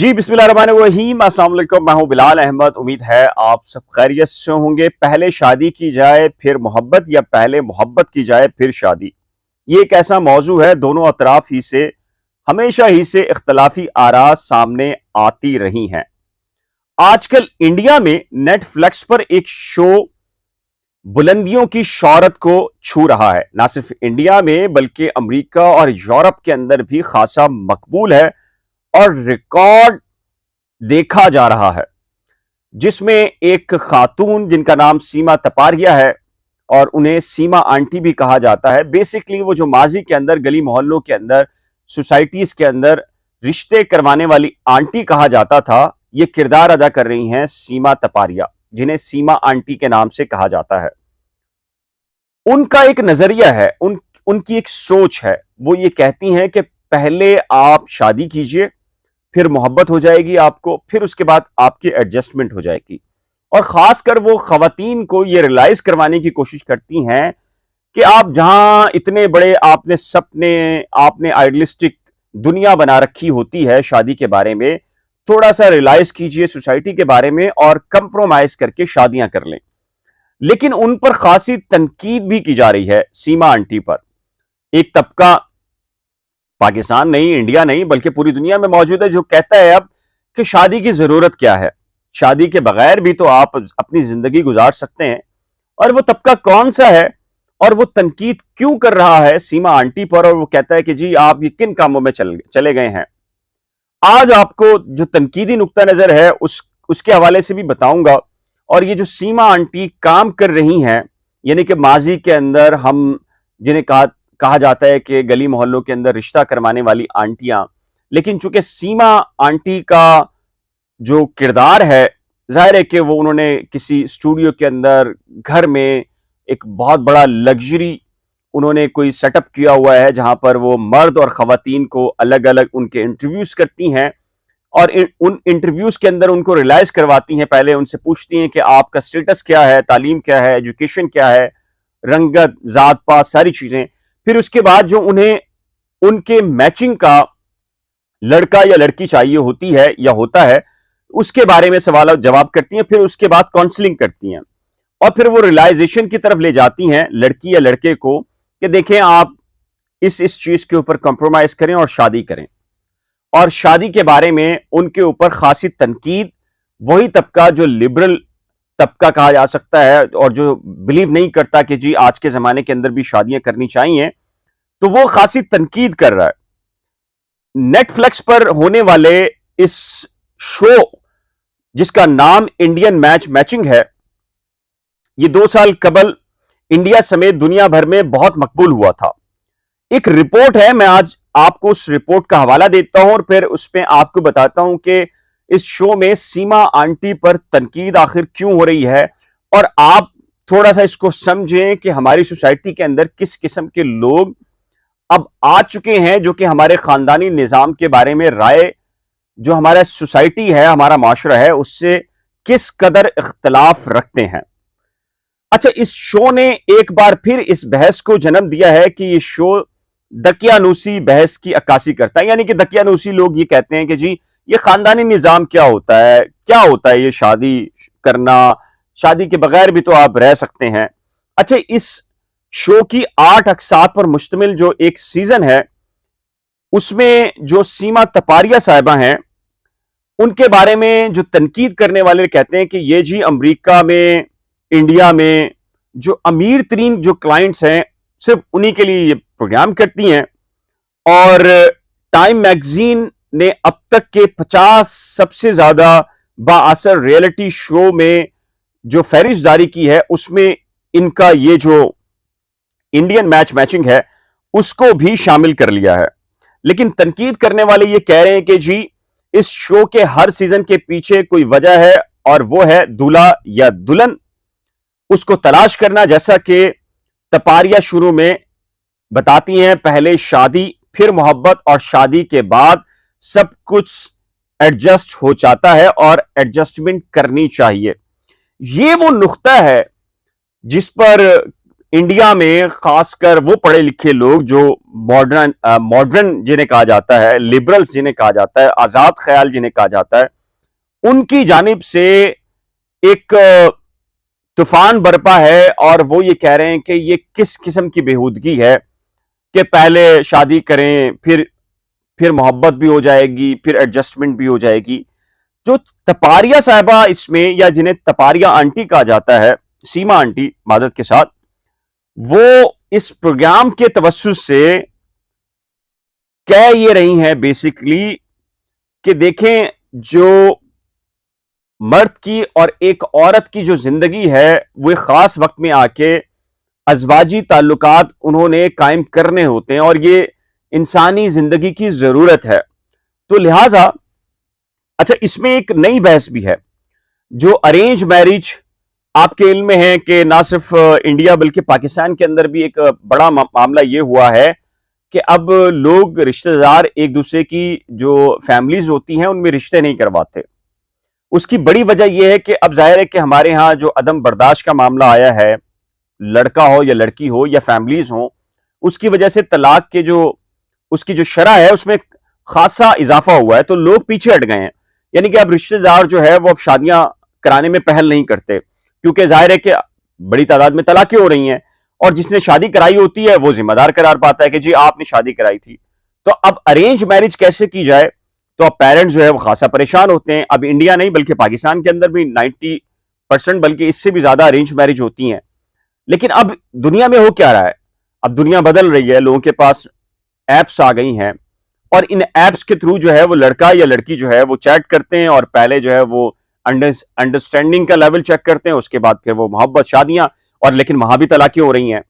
जी बिस्मिल्लाहिर्रहमानिर्रहीम, अस्सलाम वालेकुम। मैं हूं बिलाल अहमद। उम्मीद है आप सब खैरियत से होंगे। पहले शादी की जाए फिर मोहब्बत या पहले मोहब्बत की जाए फिर शादी, ये एक ऐसा मौजू है, दोनों अतराफ ही से हमेशा ही से इख्तलाफी आरा सामने आती रही हैं। आजकल इंडिया में नेटफ्लिक्स पर एक शो बुलंदियों की शौहरत को छू रहा है। ना सिर्फ इंडिया में बल्कि अमेरिका और यूरोप के अंदर भी खासा मकबूल है और रिकॉर्ड देखा जा रहा है, जिसमें एक खातून जिनका नाम सीमा तपारिया है और उन्हें सीमा आंटी भी कहा जाता है। बेसिकली वो जो माजी के अंदर गली मोहल्लों के अंदर सोसाइटीज के अंदर रिश्ते करवाने वाली आंटी कहा जाता था, ये किरदार अदा कर रही हैं सीमा तपारिया, जिन्हें सीमा आंटी के नाम से कहा जाता है। उनका एक नजरिया है, उनकी एक सोच है। वो ये कहती हैं कि पहले आप शादी कीजिए, फिर मोहब्बत हो जाएगी आपको, फिर उसके बाद आपकी एडजस्टमेंट हो जाएगी। और खासकर वो खवातीन को ये रियलाइज करवाने की कोशिश करती हैं कि आप जहां इतने बड़े आपने सपने, आपने आइडियलिस्टिक दुनिया बना रखी होती है शादी के बारे में, थोड़ा सा रियलाइज कीजिए सोसाइटी के बारे में और कंप्रोमाइज करके शादियां कर लें। लेकिन उन पर खासी तनकीद भी की जा रही है सीमा आंटी पर। एक तबका पाकिस्तान नहीं, इंडिया नहीं, बल्कि पूरी दुनिया में मौजूद है जो कहता है अब कि शादी की जरूरत क्या है, शादी के बगैर भी तो आप अपनी जिंदगी गुजार सकते हैं। और वो तबका कौन सा है और वो तनकीद क्यों कर रहा है सीमा आंटी पर, और वो कहता है कि जी आप ये किन कामों में चले गए हैं। आज आपको जो तनकीदी नुक्ता नजर है उसके हवाले से भी बताऊंगा। और ये जो सीमा आंटी काम कर रही हैं, यानी कि माजी के अंदर हम जिन्हें कहा जाता है कि गली मोहल्लों के अंदर रिश्ता करवाने वाली आंटियां, लेकिन चूंकि सीमा आंटी का जो किरदार है, जाहिर है कि वो उन्होंने किसी स्टूडियो के अंदर घर में एक बहुत बड़ा लग्जरी उन्होंने कोई सेटअप किया हुआ है, जहां पर वो मर्द और खवातीन को अलग अलग उनके इंटरव्यूज करती हैं और उन इंटरव्यूज के अंदर उनको रियलाइज करवाती हैं। पहले उनसे पूछती हैं कि आपका स्टेटस क्या है, तालीम क्या है, एजुकेशन क्या है, रंगत, जात पात, सारी चीजें। फिर उसके बाद जो उन्हें उनके मैचिंग का लड़का या लड़की चाहिए होती है या होता है, उसके बारे में सवाल जवाब करती हैं। फिर उसके बाद काउंसलिंग करती हैं और फिर वो रियलाइजेशन की तरफ ले जाती हैं लड़की या लड़के को कि देखें आप इस चीज के ऊपर कंप्रोमाइज करें और शादी करें। और शादी के बारे में उनके ऊपर खासी तनकीद वही तबका जो लिबरल तबका कहा जा सकता है और जो बिलीव नहीं करता कि जी आज के जमाने के अंदर भी शादियां करनी चाहिए, तो वो खासी तनकीद कर रहा है। नेटफ्लिक्स पर होने वाले इस शो जिसका नाम इंडियन मैचिंग है, ये 2 साल कबल इंडिया समेत दुनिया भर में बहुत मकबूल हुआ था। एक रिपोर्ट है, मैं आज आपको उस रिपोर्ट का हवाला देता हूं और फिर उसमें आपको बताता हूं कि इस शो में सीमा आंटी पर तनकीद आखिर क्यों हो रही है, और आप थोड़ा सा इसको समझें कि हमारी सोसाइटी के अंदर किस किस्म के लोग अब आ चुके हैं जो कि हमारे खानदानी निजाम के बारे में राय, जो हमारा सोसाइटी है, हमारा माशरा है, उससे किस कदर इख्तलाफ रखते हैं। अच्छा, इस शो ने एक बार फिर इस बहस को जन्म दिया है कि ये शो दकियानूसी बहस की अक्कासी करता है। यानी कि दकियानूसी लोग ये कहते हैं कि जी ये खानदानी निजाम क्या होता है, क्या होता है ये शादी करना, शादी के बगैर भी तो आप रह सकते हैं। अच्छा, इस शो की 8 अक़सात पर मुश्तमिल जो एक सीजन है, उसमें जो सीमा तपारिया साहिबा हैं, उनके बारे में जो तनकीद करने वाले कहते हैं कि ये जी अमेरिका में, इंडिया में जो अमीर तरीन जो क्लाइंट्स हैं, सिर्फ उन्हीं के लिए ये प्रोग्राम करती हैं। और टाइम मैगजीन ने अब तक के 50 सबसे ज्यादा बाअसर रियलिटी शो में जो फहरिस्त जारी की है, उसमें इनका ये जो इंडियन मैचिंग है उसको भी शामिल कर लिया है। लेकिन तनकीद करने वाले ये कह रहे हैं कि जी इस शो के हर सीजन के पीछे कोई वजह है और वो है दूल्हा या दुल्हन, उसको तलाश करना। जैसा कि तपारिया शुरू में बताती हैं, पहले शादी फिर मोहब्बत और शादी के बाद सब कुछ एडजस्ट हो जाता है और एडजस्टमेंट करनी चाहिए। ये वो नुक्ता है जिस पर इंडिया में खासकर वो पढ़े लिखे लोग जो मॉडर्न जिन्हें कहा जाता है, लिबरल्स जिन्हें कहा जाता है, आजाद ख्याल जिन्हें कहा जाता है, उनकी जानिब से एक तूफान बरपा है और वो ये कह रहे हैं कि ये किस किस्म की बेहूदगी है कि पहले शादी करें, फिर मोहब्बत भी हो जाएगी, फिर एडजस्टमेंट भी हो जाएगी। जो तपारिया साहिबा इसमें, या जिन्हें तपारिया आंटी कहा जाता है, सीमा आंटी मादत के साथ, वो इस प्रोग्राम के तवज्जुह से कह ये रही हैं बेसिकली कि देखें, जो मर्द की और एक औरत की जो जिंदगी है वो खास वक्त में आके अज़वाजी ताल्लुकात उन्होंने कायम करने होते हैं और ये इंसानी जिंदगी की जरूरत है। तो लिहाजा अच्छा, इसमें एक नई बहस भी है, जो अरेंज मैरिज, आपके इल्म में है कि ना सिर्फ इंडिया बल्कि पाकिस्तान के अंदर भी एक बड़ा मामला ये हुआ है कि अब लोग, रिश्तेदार, एक दूसरे की जो फैमिलीज होती हैं उनमें रिश्ते नहीं करवाते। उसकी बड़ी वजह यह है कि अब जाहिर है कि हमारे यहाँ जो अदम बर्दाश्त का मामला आया है, लड़का हो या लड़की हो या फैमिलीज हो, उसकी वजह से तलाक के जो उसकी जो शरह है उसमें खासा इजाफा हुआ है, तो लोग पीछे हट गए हैं। यानी कि अब रिश्तेदार जो है वो अब शादियां कराने में पहल नहीं करते, क्योंकि जाहिर है कि बड़ी तादाद में तलाकें हो रही हैं और जिसने शादी कराई होती है वो जिम्मेदार करार पाता है कि जी आपने शादी कराई थी। तो अब अरेंज मैरिज कैसे की जाए, तो अब पेरेंट्स जो है वो खासा परेशान होते हैं। अब इंडिया नहीं बल्कि पाकिस्तान के अंदर भी 90% बल्कि इससे भी ज्यादा अरेंज मैरिज होती हैं। लेकिन अब दुनिया में हो क्या रहा है, अब दुनिया बदल रही है, लोगों के पास एप्स आ गई हैं और इन एप्स के थ्रू जो है वो लड़का या लड़की जो है वो चैट करते हैं और पहले जो है वो अंडरस्टैंडिंग का लेवल चेक करते हैं, उसके बाद फिर वो मोहब्बत, शादियां, और लेकिन वहां भी तलाकें हो रही हैं।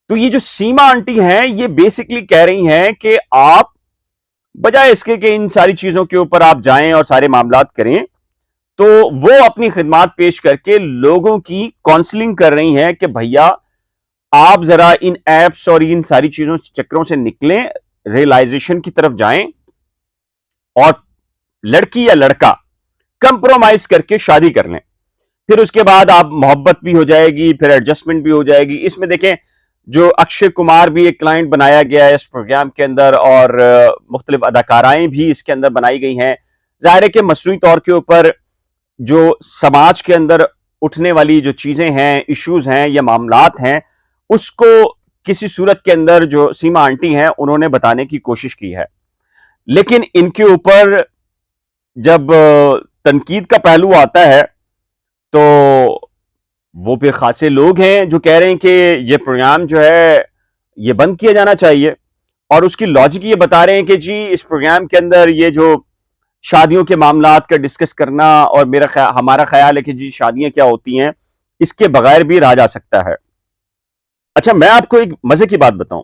तो ये जो सीमा आंटी हैं ये बेसिकली कह रही हैं कि आप बजाय इसके कि इन सारी चीजों के ऊपर आप जाएं और सारे मामलात करें, तो वो अपनी खिदमात पेश करके लोगों की काउंसलिंग कर रही हैं कि भैया आप जरा इन एप्स और इन सारी चीजों चक्करों से निकलें, रियलाइजेशन की तरफ जाएं और लड़की या लड़का कंप्रोमाइज करके शादी कर लें। फिर उसके बाद आप मोहब्बत भी हो जाएगी, फिर एडजस्टमेंट भी हो जाएगी। इसमें देखें, जो अक्षय कुमार भी एक क्लाइंट बनाया गया है इस प्रोग्राम के अंदर और मुख्तलिफ अदाकाराएं भी इसके अंदर बनाई गई हैं। जाहिर है कि मसनूई तौर के ऊपर जो समाज के अंदर उठने वाली जो चीजें हैं, इश्यूज हैं या मामलात हैं, उसको किसी सूरत के अंदर जो सीमा आंटी हैं उन्होंने बताने की कोशिश की है। लेकिन इनके ऊपर जब तनकीद का पहलू आता है तो वो फिर खासे लोग हैं जो कह रहे हैं कि ये प्रोग्राम जो है ये बंद किया जाना चाहिए, और उसकी लॉजिक ये बता रहे हैं कि जी इस प्रोग्राम के अंदर ये जो शादियों के मामलात का डिस्कस करना, और हमारा ख्याल है कि जी शादियां क्या होती हैं, इसके बगैर भी रहा जा सकता है। अच्छा, मैं आपको एक मजे की बात बताऊं,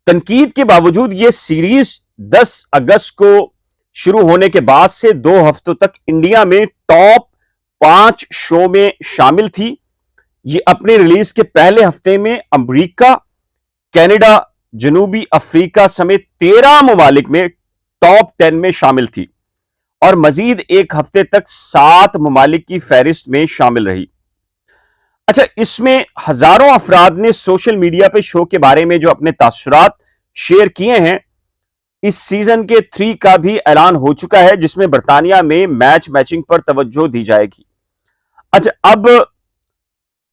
तनकीद के बावजूद ये सीरीज 10 अगस्त को शुरू होने के बाद से 2 हफ्तों तक इंडिया में टॉप 5 शो में शामिल थी। ये अपने रिलीज के पहले हफ्ते में अमेरिका, कनाडा, जनूबी अफ्रीका समेत 13 ममालिक में टॉप 10 में शामिल थी और मजीद एक हफ्ते तक 7 ममालिक की फहरिस्त में शामिल रही। अच्छा, इसमें हजारों अफराद ने सोशल मीडिया पे शो के बारे में जो अपने तासुरात शेयर किए हैं। इस सीजन के 3 का भी ऐलान हो चुका है, जिसमें बरतानिया में मैचिंग पर तवज्जो दी जाएगी। अच्छा, अब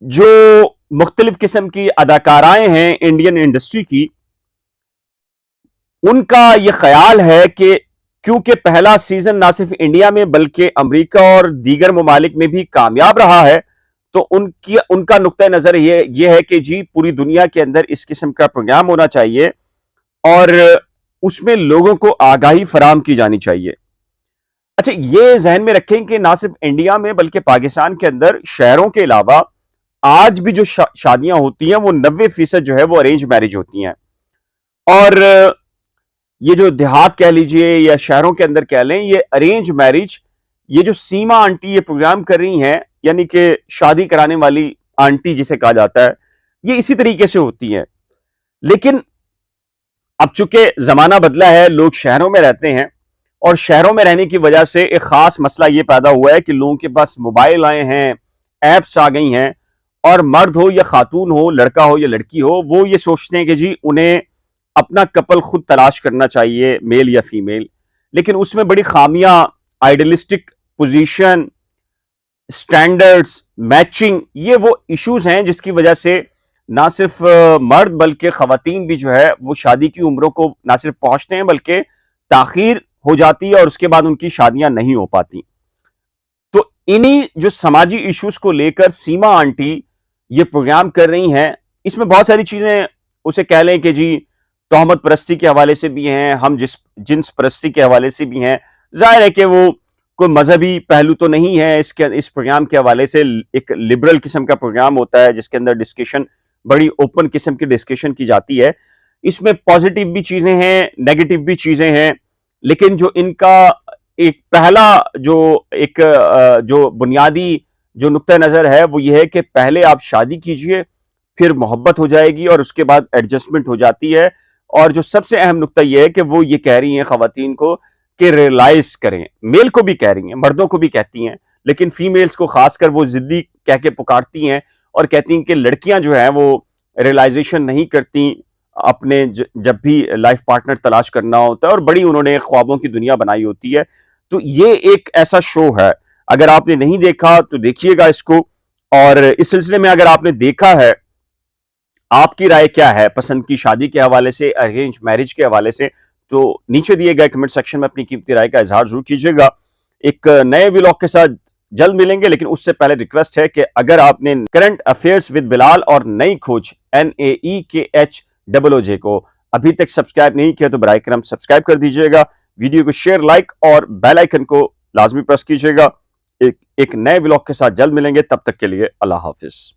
जो मुख्तलिफ किस्म की अदाकाराएं हैं इंडियन इंडस्ट्री की, उनका यह ख्याल है कि क्योंकि पहला सीजन ना सिर्फ इंडिया में बल्कि अमेरिका और दीगर ममालिक में भी कामयाब रहा है, तो उनका नुक्ता नजर ये है कि जी पूरी दुनिया के अंदर इस किस्म का प्रोग्राम होना चाहिए और उसमें लोगों को आगाही फराम की जानी चाहिए। अच्छा, ये जहन में रखें कि ना सिर्फ इंडिया में बल्कि पाकिस्तान के अंदर शहरों के अलावा आज भी जो शादियां होती हैं वो 90% जो है वो अरेंज मैरिज होती हैं। और ये जो देहात कह लीजिए या शहरों के अंदर कह लें, ये अरेंज मैरिज, ये जो सीमा आंटी ये प्रोग्राम कर रही हैं, यानी कि शादी कराने वाली आंटी जिसे कहा जाता है, ये इसी तरीके से होती है। लेकिन अब चूंकि जमाना बदला है, लोग शहरों में रहते हैं और शहरों में रहने की वजह से एक खास मसला यह पैदा हुआ है कि लोगों के पास मोबाइल आए हैं, एप्स आ गई हैं और मर्द हो या खातून हो, लड़का हो या लड़की हो, वो ये सोचते हैं कि जी उन्हें अपना कपल खुद तलाश करना चाहिए, मेल या फीमेल। लेकिन उसमें बड़ी खामियां, आइडियलिस्टिक पोजीशन, स्टैंडर्ड्स, मैचिंग, ये वो इश्यूज हैं जिसकी वजह से ना सिर्फ मर्द बल्कि खवातीन भी जो है वो शादी की उम्रों को ना सिर्फ पहुंचते हैं बल्कि ताखीर हो जाती है और उसके बाद उनकी शादियां नहीं हो पाती। तो इन्हीं जो समाजी इश्यूज को लेकर सीमा आंटी ये प्रोग्राम कर रही हैं। इसमें बहुत सारी चीजें उसे कह लें कि जी तोहमत परस्ती के हवाले से भी हैं, हम जिन्स परस्ती के हवाले से भी हैं। जाहिर है कि वो कोई मजहबी पहलू तो नहीं है इस प्रोग्राम के हवाले से। एक लिबरल किस्म का प्रोग्राम होता है जिसके अंदर डिस्कशन, बड़ी ओपन किस्म की डिस्कशन की जाती है। इसमें पॉजिटिव भी चीजें हैं, नेगेटिव भी चीजें हैं, लेकिन जो इनका एक पहला जो बुनियादी जो नुक्ता नजर है वो ये है कि पहले आप शादी कीजिए, फिर मोहब्बत हो जाएगी और उसके बाद एडजस्टमेंट हो जाती है। और जो सबसे अहम नुक्ता यह है कि वो ये कह रही हैं खवातीन को कि रियलाइज करें, मेल को भी कह रही हैं, मर्दों को भी कहती हैं, लेकिन फीमेल्स को खासकर वो जिद्दी कह के पुकारती हैं और कहती हैं कि लड़कियां जो हैं वो रियलाइजेशन नहीं करती अपने जब भी लाइफ पार्टनर तलाश करना होता है, और बड़ी उन्होंने ख्वाबों की दुनिया बनाई होती है। तो ये एक ऐसा शो है, अगर आपने नहीं देखा तो देखिएगा इसको। और इस सिलसिले में अगर आपने देखा है, आपकी राय क्या है पसंद की शादी के हवाले से, अरेंज मैरिज के हवाले से, तो नीचे दिए गए कमेंट सेक्शन में अपनी कीमती राय का इजहार जरूर कीजिएगा। एक नए व्लॉग के साथ जल्द मिलेंगे, लेकिन उससे पहले रिक्वेस्ट है कि अगर आपने करंट अफेयर्स विद बिलाल और नई खोज NAEKHOOJ को अभी तक सब्सक्राइब नहीं किया तो बराए करम सब्सक्राइब कर दीजिएगा। वीडियो को शेयर, लाइक और बेल आइकन को लाजमी प्रेस कीजिएगा। एक नए व्लॉग के साथ जल्द मिलेंगे, तब तक के लिए अल्लाह हाफिज।